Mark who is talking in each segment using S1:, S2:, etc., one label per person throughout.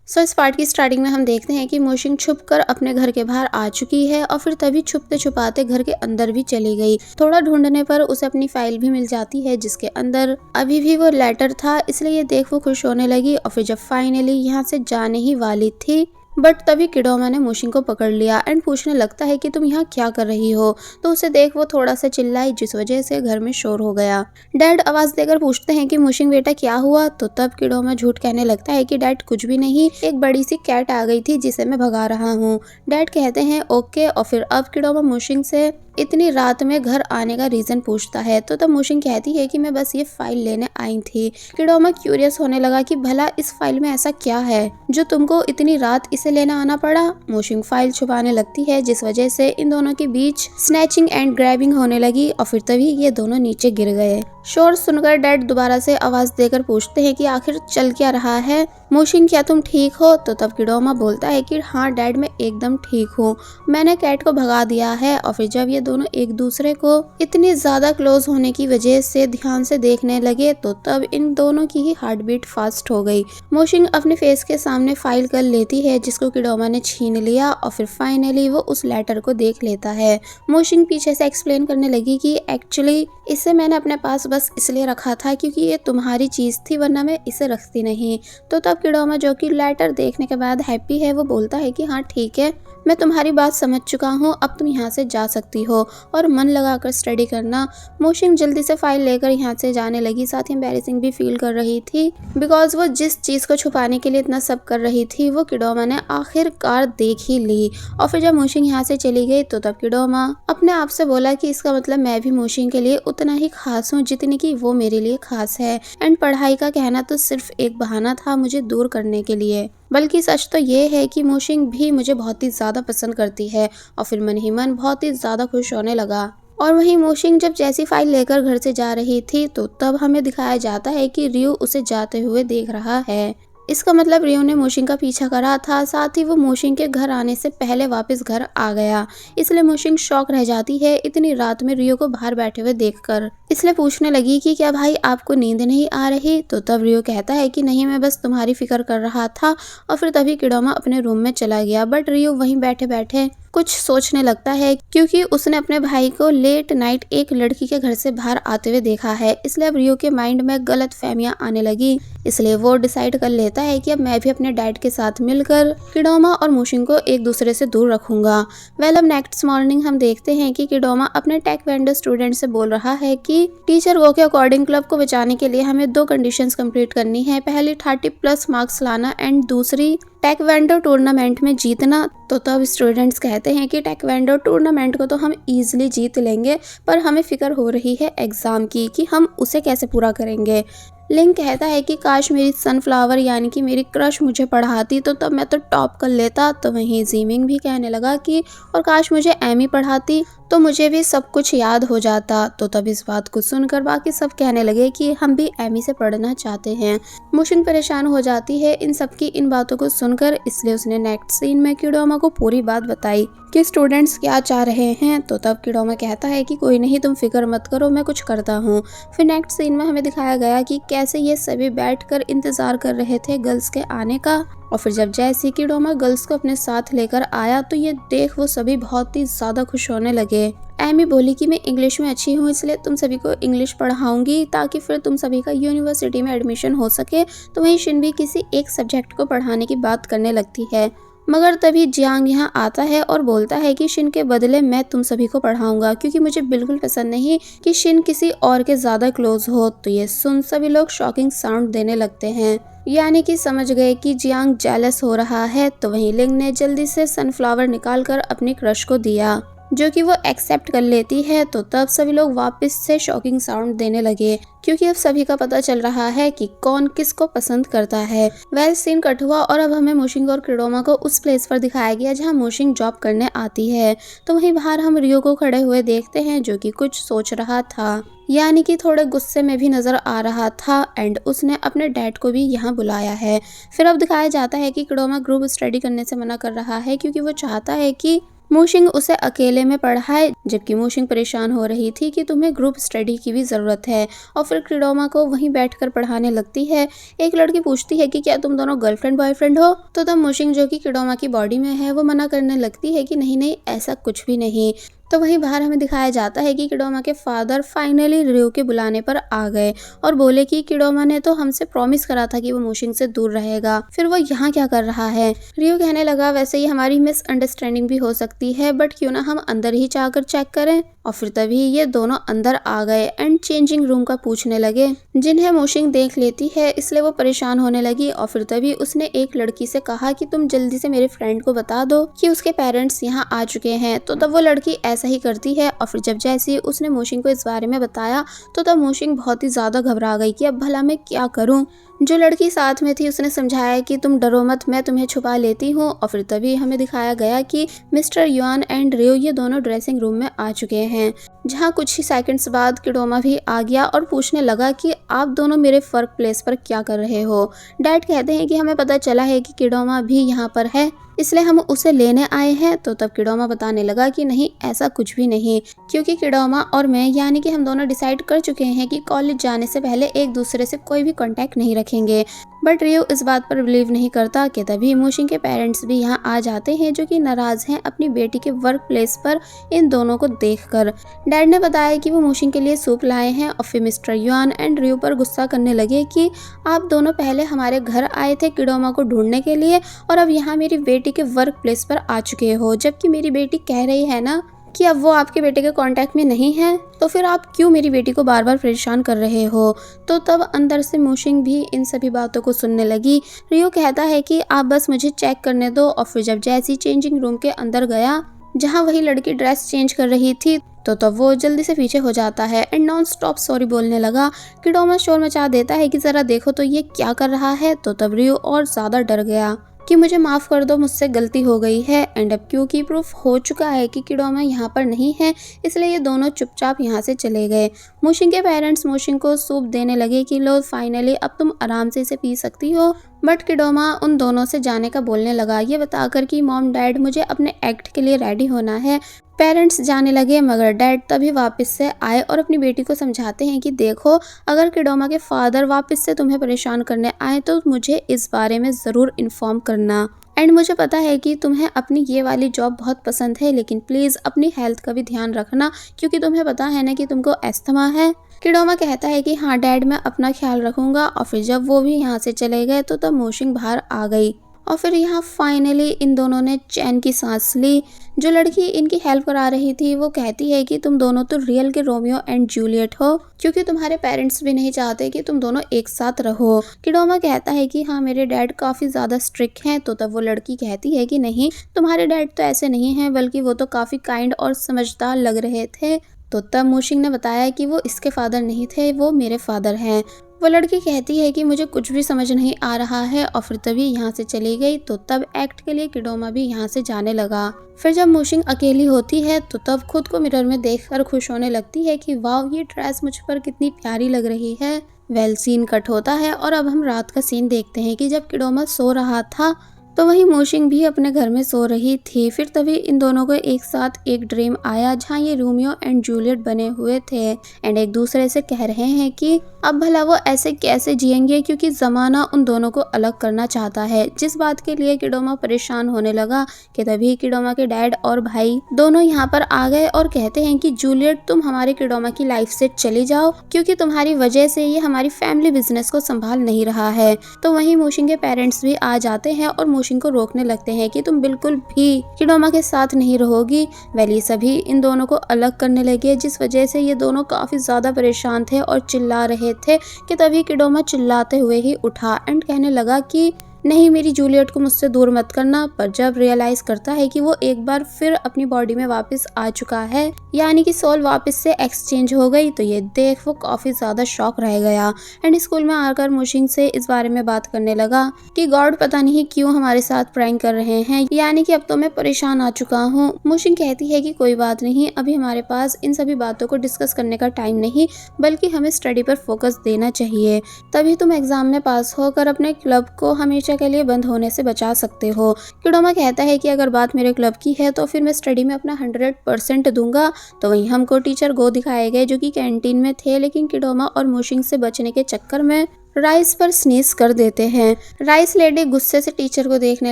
S1: सो इस पार्ट की स्टार्टिंग में हम देखते हैं कि मोशिंग छुपकर अपने घर के बाहर आ चुकी है और फिर तभी छुपते छुपाते घर के अंदर भी चली गई। थोड़ा ढूंढने पर उसे अपनी फाइल भी मिल जाती है जिसके अंदर अभी भी वो लेटर था, इसलिए ये देख वो खुश होने लगी। और फिर जब फाइनली यहाँ से जाने ही वाली थी बट तभी किडोमा ने मोशिंग को पकड़ लिया एंड पूछने लगता है कि तुम यहाँ क्या कर रही हो। तो उसे देख वो थोड़ा सा चिल्लाई जिस वजह से घर में शोर हो गया। डैड आवाज देकर पूछते हैं कि मोशिंग बेटा क्या हुआ। तो तब किडोमा झूठ कहने लगता है कि डैड कुछ भी नहीं, एक बड़ी सी कैट आ गई थी जिसे मैं भगा रहा हूँ। डैड कहते हैं ओके। और फिर अब किडोमा मोशिंग से इतनी रात में घर आने का रीजन पूछता है। तो तब मोशिंग कहती है कि मैं बस ये फाइल लेने आई थी। किडोमा क्यूरियस होने लगा कि भला इस फाइल में ऐसा क्या है जो तुमको इतनी रात इसे लेना आना पड़ा। मोशिंग फाइल छुपाने लगती है जिस वजह से इन दोनों के बीच स्नैचिंग एंड ग्रैबिंग होने लगी और फिर तभी ये दोनों नीचे गिर गए। शोर सुनकर डैड दोबारा से आवाज देकर पूछते हैं कि आखिर चल क्या रहा है। मोशिंग क्या तुम ठीक हो। तो तब किडोमा बोलता है कि हाँ डैड मैं एकदम ठीक हूँ, मैंने कैट को भगा दिया है। और फिर जब ये दोनों एक दूसरे को इतनी ज्यादा क्लोज होने की वजह से ध्यान से देखने लगे तो तब इन दोनों की ही हार्ट बीट फास्ट हो गई। मोशिंग अपने फेस के सामने फाइल कर लेती है जिसको किडोमा ने छीन लिया और फिर फाइनली वो उस लेटर को देख लेता है। मोशिंग पीछे से एक्सप्लेन करने लगी कि एक्चुअली इसे मैंने अपने पास बस इसलिए रखा था क्योंकि ये तुम्हारी चीज थी, वरना मैं इसे रखती नहीं। तो तब किडोमा जो कि लेटर देखने के बाद हैप्पी है वो बोलता है कि हाँ ठीक है, मैं तुम्हारी बात समझ चुका हूँ, अब तुम यहाँ से जा सकती हो और मन लगाकर स्टडी करना। मोशिंग जल्दी से फाइल लेकर यहाँ से जाने लगी, साथ ही एम्बैरेसिंग भी फील कर रही थी बिकॉज वो जिस चीज़ को छुपाने के लिए इतना सब कर रही थी वो किडोमा ने आखिरकार देख ही ली। और फिर जब मोशिंग यहाँ से चली गई तो तब किडोमा अपने आप से बोला कि इसका मतलब मैं भी मोशिंग के लिए उतना ही खास हूँ जितनी कि वो मेरे लिए खास है। एंड पढ़ाई का कहना तो सिर्फ एक बहाना था मुझे दूर करने के लिए, बल्कि सच तो ये है कि मोशिंग भी मुझे बहुत ही ज़्यादा पसंद करती है। और फिर मन ही मन बहुत ही ज़्यादा खुश होने लगा। और वहीं मोशिंग जब जैसी फाइल लेकर घर से जा रही थी तो तब हमें दिखाया जाता है कि रियो उसे जाते हुए देख रहा है। इसका मतलब रियो ने मोशिंग का पीछा करा था, साथ ही वो मोशिंग के घर आने से पहले वापस घर आ गया। इसलिए मोशिंग शॉक रह जाती है इतनी रात में रियो को बाहर बैठे हुए देखकर। इसलिए पूछने लगी कि क्या भाई आपको नींद नहीं आ रही। तो तब रियो कहता है कि नहीं मैं बस तुम्हारी फिक्र कर रहा था। और फिर तभी किडोमा अपने रूम में चला गया बट रियो वहीं बैठे बैठे कुछ सोचने लगता है क्योंकि उसने अपने भाई को लेट नाइट एक लड़की के घर से बाहर आते हुए देखा है। इसलिए अब रियो के माइंड में गलत फहमियां आने लगी। इसलिए वो डिसाइड कर लेता है कि अब मैं भी अपने डैड के साथ मिलकर किडोमा और मोशिंग को एक दूसरे से दूर रखूंगा। वेल अब नेक्स्ट मॉर्निंग हम देखते हैं कि किडोमा अपने टेकवेंडो स्टूडेंट से बोल रहा है कि टीचर गो के अकॉर्डिंग क्लब को बचाने के लिए हमें 2 कंडीशंस कंप्लीट करनी है। पहली 30+ मार्क्स लाना एंड दूसरी टेकवेंडो टूर्नामेंट में जीतना। तो तब स्टूडेंट्स कहते हैं कि टेकवेंडो टूर्नामेंट को तो हम इजीली जीत लेंगे, पर हमें फिक्र हो रही है एग्जाम की कि हम उसे कैसे पूरा करेंगे। लिंक कहता है कि काश मेरी सनफ्लावर यानी कि मेरी क्रश मुझे पढ़ाती तो तब मैं तो टॉप कर लेता। तो वहीं जीमिंग भी कहने लगा कि और काश मुझे एमी पढ़ाती तो मुझे भी सब कुछ याद हो जाता। तो तब इस बात को सुनकर बाकी सब कहने लगे कि हम भी एमी से पढ़ना चाहते हैं। मोशिंग परेशान हो जाती है इन सबकी इन बातों को सुनकर, इसलिए उसने नेक्स्ट सीन में किडोमा को पूरी बात बताई कि स्टूडेंट्स क्या चाह रहे हैं। तो तब किडोमा कहता है कि कोई नहीं तुम फिक्र मत करो, मैं कुछ करता हूँ। फिर नेक्स्ट सीन में हमें दिखाया गया कि कैसे ये सभी बैठकर इंतजार कर रहे थे गर्ल्स के आने का। और फिर जब जैसे किडोमा गर्ल्स को अपने साथ लेकर आया तो ये देख वो सभी बहुत ही ज्यादा खुश होने लगे। एमी बोली कि मैं इंग्लिश में अच्छी हूँ इसलिए तुम सभी को इंग्लिश पढ़ाऊंगी ताकि फिर तुम सभी का यूनिवर्सिटी में एडमिशन हो सके। तो वहीं शिन भी किसी एक सब्जेक्ट को पढ़ाने की बात करने लगती है, मगर तभी जियांग यहाँ आता है और बोलता है कि शिन के बदले मैं तुम सभी को पढ़ाऊंगा क्योंकि मुझे बिल्कुल पसंद नहीं कि शिन किसी और के ज्यादा क्लोज हो। तो ये सुन सभी लोग शॉकिंग साउंड देने लगते हैं, यानी कि समझ गए कि जियांग जेलस हो रहा है। तो वहीं लिंग ने जल्दी से सनफ्लावर निकालकर अपनी क्रश को दिया जो कि वो एक्सेप्ट कर लेती है। तो तब सभी लोग वापस से शॉकिंग साउंड देने लगे क्योंकि अब सभी का पता चल रहा है कि कौन किसको पसंद करता है। वेल सीन कट हुआ और अब हमें मोशिंग और किडोमा को उस प्लेस पर दिखाया गया जहां मोशिंग जॉब करने आती है। तो वहीं बाहर हम रियो को खड़े हुए देखते हैं जो कि कुछ सोच रहा था, यानी कि थोड़े गुस्से में भी नजर आ रहा था एंड उसने अपने डैड को भी यहाँ बुलाया है। फिर अब दिखाया जाता है कि किडोमा ग्रुप स्टडी करने से मना कर रहा है क्योंकि वो चाहता है कि मोशिंग उसे अकेले में पढ़ाए, जबकि मोशिंग परेशान हो रही थी कि तुम्हें ग्रुप स्टडी की भी जरूरत है, और फिर किडोमा को वहीं बैठकर पढ़ाने लगती है। एक लड़की पूछती है कि क्या तुम दोनों गर्लफ्रेंड बॉयफ्रेंड हो, तो तब मोशिंग जो कि किडोमा की बॉडी में है वो मना करने लगती है कि नहीं नहीं ऐसा कुछ भी नहीं। तो वहीं बाहर हमें दिखाया जाता है कि किडोमा के फादर फाइनली रियो के बुलाने पर आ गए और बोले कि किडोमा ने तो हमसे प्रॉमिस करा था कि वो मोशिंग से दूर रहेगा, फिर वो यहाँ क्या कर रहा है। रियो कहने लगा वैसे ही हमारी मिसअंडरस्टैंडिंग भी हो सकती है, बट क्यों ना हम अंदर ही जाकर चेक करें। और फिर तभी ये दोनों अंदर आ गए एंड चेंजिंग रूम का पूछने लगे, जिन्हें मोशिंग देख लेती है इसलिए वो परेशान होने लगी। और फिर तभी उसने एक लड़की से कहा कि तुम जल्दी से मेरे फ्रेंड को बता दो कि उसके पेरेंट्स यहाँ आ चुके हैं। तो तब वो लड़की ऐसा ही करती है और फिर जब जैसे उसने मोशिंग को इस बारे में बताया तो तब मोशिंग बहुत ही ज्यादा घबरा गई कि अब भला मैं क्या करूं। जो लड़की साथ में थी उसने समझाया कि तुम डरो मत, मैं तुम्हें छुपा लेती हूँ। और फिर तभी हमें दिखाया गया कि मिस्टर युआन एंड रियो ये दोनों ड्रेसिंग रूम में आ चुके हैं, जहाँ कुछ ही सेकंड्स बाद किडोमा भी आ गया और पूछने लगा कि आप दोनों मेरे वर्क प्लेस पर क्या कर रहे हो। डैड कहते हैं कि हमें पता चला है कि किडोमा भी यहाँ पर है, इसलिए हम उसे लेने आए हैं। तो तब किडोमा बताने लगा कि नहीं ऐसा कुछ भी नहीं, क्योंकि किडोमा और मैं यानी कि हम दोनों डिसाइड कर चुके हैं कि कॉलेज जाने से पहले एक दूसरे से कोई भी कांटेक्ट नहीं रखेंगे। बट रियो इस बात पर बिलीव नहीं करता कि तभी मोशिंग के पेरेंट्स भी यहाँ आ जाते हैं, जो कि नाराज हैं अपनी बेटी के वर्क प्लेस पर इन दोनों को देखकर। डैड ने बताया कि वो मोशिंग के लिए सूप लाए हैं और फिर मिस्टर युआन एंड रियो पर गुस्सा करने लगे कि आप दोनों पहले हमारे घर आए थे किडोमा को ढूंढने के लिए और अब यहाँ मेरी बेटी के वर्क प्लेस पर आ चुके हो, जबकि मेरी बेटी कह रही है ना कि अब वो आपके बेटे के कांटेक्ट में नहीं है, तो फिर आप क्यों मेरी बेटी को बार बार परेशान कर रहे हो। तो तब अंदर से मोशिंग भी इन सभी बातों को सुनने लगी। रियो कहता है कि आप बस मुझे चेक करने दो। और फिर जब जैसी चेंजिंग रूम के अंदर गया जहाँ वही लड़की ड्रेस चेंज कर रही थी, तो तब वो जल्दी से पीछे हो जाता है एंड नॉन स्टॉप सॉरी बोलने लगा। किडोमा शोर मचा देता है कि जरा देखो तो ये क्या कर रहा है। तो तब रियो और ज्यादा डर गया कि मुझे माफ कर दो, मुझसे गलती हो गई है। एंड अब क्योंकि प्रूफ हो चुका है कि किडोमा यहाँ पर नहीं है, इसलिए ये दोनों चुपचाप यहाँ से चले गए। मोशिंग के पेरेंट्स मोशिंग को सूप देने लगे कि लो फाइनली अब तुम आराम से इसे पी सकती हो। बट किडोमा उन दोनों से जाने का बोलने लगा, ये बताकर कि मॉम डैड मुझे अपने एक्ट के लिए रेडी होना है। पेरेंट्स जाने लगे मगर डैड तभी वापस से आए और अपनी बेटी को समझाते हैं कि देखो अगर किडोमा के फादर वापस से तुम्हें परेशान करने आए तो मुझे इस बारे में ज़रूर इन्फॉर्म करना। एंड मुझे पता है कि तुम्हें अपनी ये वाली जॉब बहुत पसंद है, लेकिन प्लीज़ अपनी हेल्थ का भी ध्यान रखना, क्योंकि तुम्हें पता है ना कि तुमको अस्थमा है। किडोमा कहता है कि हाँ डैड मैं अपना ख्याल रखूंगा। और फिर जब वो भी यहाँ से चले गए तो तब मोशिंग बाहर आ गई और फिर यहाँ फाइनली इन दोनों ने चैन की सांस ली। जो लड़की इनकी हेल्प करा रही थी वो कहती है कि तुम दोनों तो रियल के रोमियो एंड जूलियट हो, क्योंकि तुम्हारे पेरेंट्स भी नहीं चाहते कि तुम दोनों एक साथ रहो। किडोमा कहता है कि हाँ मेरे डैड काफी ज्यादा स्ट्रिक्ट हैं। तो तब वो लड़की कहती है कि नहीं तुम्हारे डैड तो ऐसे नहीं हैं, बल्कि वो तो काफी काइंड और समझदार लग रहे थे। तो तब मोशिंग ने बताया कि वो इसके फादर नहीं थे, वो मेरे फादर हैं। वो लड़की कहती है कि मुझे कुछ भी समझ नहीं आ रहा है और फिर तभी यहाँ से चली गई। तो तब एक्ट के लिए किडोमा भी यहाँ से जाने लगा। फिर जब मोशिंग अकेली होती है तो तब खुद को मिरर में देखकर खुश होने लगती है कि वाह ये ड्रेस मुझ पर कितनी प्यारी लग रही है। वेल सीन कट होता है और अब हम रात का सीन देखते हैं कि जब किडोमा सो रहा था तो वही मोशिंग भी अपने घर में सो रही थी। फिर तभी इन दोनों को एक साथ एक ड्रीम आया जहाँ ये रोमियो एंड जूलियट बने हुए थे एंड एक दूसरे से कह रहे हैं कि अब भला वो ऐसे कैसे जिएंगे, क्योंकि जमाना उन दोनों को अलग करना चाहता है। जिस बात के लिए किडोमा परेशान होने लगा कि तभी किडोमा के डैड और भाई दोनों यहाँ पर आ गए और कहते हैं कि जूलियट तुम हमारे किडोमा की लाइफ से चली जाओ, क्योंकि तुम्हारी वजह से ये हमारी फैमिली बिजनेस को संभाल नहीं रहा है। तो वहीं मोशिंग के पेरेंट्स भी आ जाते हैं और मोशिंग को रोकने लगते हैं कि तुम बिल्कुल भी किडोमा के साथ नहीं रहोगी। वेल ये सभी इन दोनों को अलग करने लगे, जिस वजह से ये दोनों काफी ज्यादा परेशान थे और चिल्ला रहे थे कि तभी किडोमा चिल्लाते हुए ही उठा एंड कहने लगा कि नहीं मेरी जूलियट को मुझसे दूर मत करना। पर जब रियलाइज करता है कि वो एक बार फिर अपनी बॉडी में वापस आ चुका है, यानी कि सोल वापस से एक्सचेंज हो गई, तो ये देख वो काफी ज्यादा शॉक रह गया एंड स्कूल में आकर मोशिंग से इस बारे में बात करने लगा कि गॉड पता नहीं क्यों हमारे साथ प्रैंक कर रहे हैं, यानी कि अब तो मैं परेशान आ चुका हूँ। मोशिंग कहती है कि कोई बात नहीं, अभी हमारे पास इन सभी बातों को डिस्कस करने का टाइम नहीं, बल्कि हमें स्टडी पर फोकस देना चाहिए, तभी तुम एग्जाम में पास होकर अपने क्लब को हमेशा हमेशा के लिए बंद होने से बचा सकते हो। किडोमा कहता है कि अगर बात मेरे क्लब की है तो फिर मैं स्टडी में अपना 100% दूंगा। तो वहीं हमको टीचर गो दिखाए गए जो कि कैंटीन में थे, लेकिन किडोमा और मोशिंग से बचने के चक्कर में राइस पर स्नीज कर देते हैं। राइस लेडी गुस्से से टीचर को देखने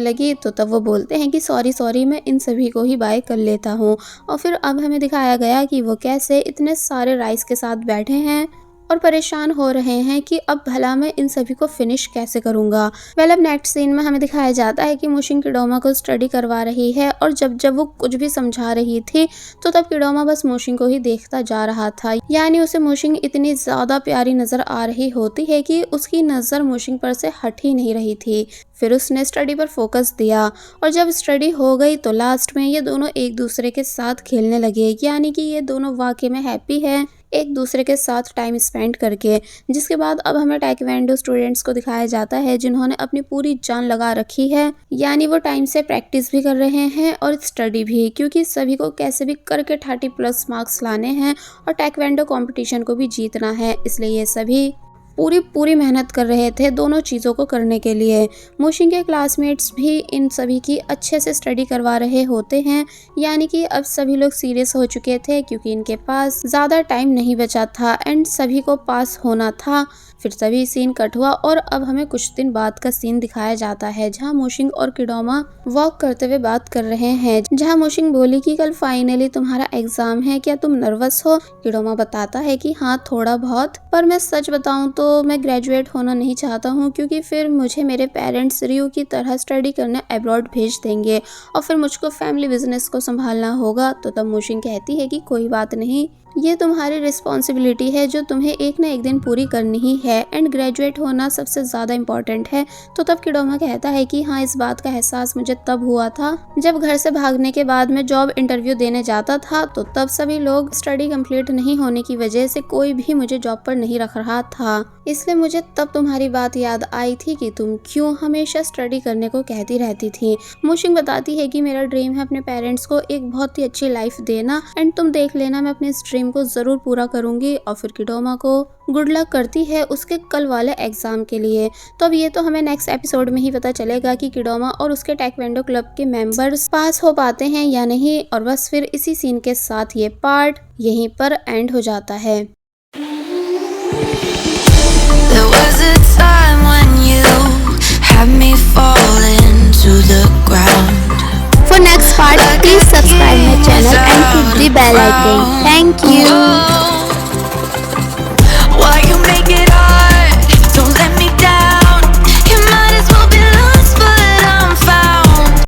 S1: लगी तो तब वो बोलते हैं कि सॉरी मैं इन सभी को ही बाय कर लेता हूँ। और फिर अब हमें दिखाया गया कि वो कैसे इतने सारे राइस के साथ बैठे हैं और परेशान हो रहे हैं कि अब भला मैं इन सभी को फिनिश कैसे करूंगा। अब नेक्स्ट सीन में हमें दिखाया जाता है कि मोशिंग किडोमा को स्टडी करवा रही है और जब वो कुछ भी समझा रही थी तो तब किडोमा बस मोशिंग को ही देखता जा रहा था। यानी उसे मोशिंग इतनी ज्यादा प्यारी नजर आ रही होती है कि उसकी नजर मोशिंग पर से हट ही नहीं रही थी। फिर उसने स्टडी पर फोकस दिया और जब स्टडी हो गई तो लास्ट में ये दोनों एक दूसरे के साथ खेलने लगे। यानी कि ये दोनों वाकई में हैप्पी है एक दूसरे के साथ टाइम स्पेंड करके। जिसके बाद अब हमें ताइक्वांडो स्टूडेंट्स को दिखाया जाता है जिन्होंने अपनी पूरी जान लगा रखी है। यानी वो टाइम से प्रैक्टिस भी कर रहे हैं और स्टडी भी, क्योंकि सभी को कैसे भी करके 30+ मार्क्स लाने हैं और ताइक्वांडो कंपटीशन को भी जीतना है। इसलिए ये सभी पूरी मेहनत कर रहे थे दोनों चीज़ों को करने के लिए। मोशिंग के क्लासमेट्स भी इन सभी की अच्छे से स्टडी करवा रहे होते हैं। यानी कि अब सभी लोग सीरियस हो चुके थे क्योंकि इनके पास ज़्यादा टाइम नहीं बचा था एंड सभी को पास होना था। फिर सभी सीन कट हुआ और अब हमें कुछ दिन बाद का सीन दिखाया जाता है जहां मोशिंग और किडोमा वॉक करते हुए बात कर रहे हैं। जहां मोशिंग बोली कि कल फाइनली तुम्हारा एग्जाम है, क्या तुम नर्वस हो? किडोमा बताता है कि हाँ थोड़ा बहुत, पर मैं सच बताऊं तो मैं ग्रेजुएट होना नहीं चाहता हूँ क्योंकि फिर मुझे मेरे पेरेंट्स रियू की तरह स्टडी करने अब्रॉड भेज देंगे और फिर मुझको फैमिली बिजनेस को संभालना होगा। तो तब मोशिंग कहती है कि कोई बात नहीं, ये तुम्हारी रिस्पॉन्सिबिलिटी है जो तुम्हें एक ना एक दिन पूरी करनी ही है एंड ग्रेजुएट होना सबसे ज़्यादा इम्पोर्टेंट है। तो तब किडोमा कहता है कि हाँ इस बात का एहसास मुझे तब हुआ था जब घर से भागने के बाद मैं जॉब इंटरव्यू देने जाता था। तो तब सभी लोग स्टडी कंप्लीट नहीं होने की वजह से कोई भी मुझे जॉब पर नहीं रख रहा था, इसलिए मुझे तब तुम्हारी बात याद आई थी कि तुम क्यों हमेशा स्टडी करने को कहती रहती थी। मोशिंग बताती है कि मेरा ड्रीम है अपने पेरेंट्स को एक बहुत ही अच्छी लाइफ देना एंड तुम देख लेना मैं अपने ड्रीम को जरूर पूरा करूंगी। और फिर किडोमा को गुड लक करती है उसके कल वाले एग्जाम के लिए। तो अब ये तो हमें नेक्स्ट एपिसोड में ही पता चलेगा कि किडोमा और उसके ताइक्वांडो क्लब के मेंबर्स पास हो पाते हैं या नहीं। और बस फिर इसी सीन के साथ ये पार्ट यहीं पर एंड हो जाता है।
S2: There was a time when you had me falling to the ground.
S1: For next part, please subscribe my channel and click the bell icon. Thank you.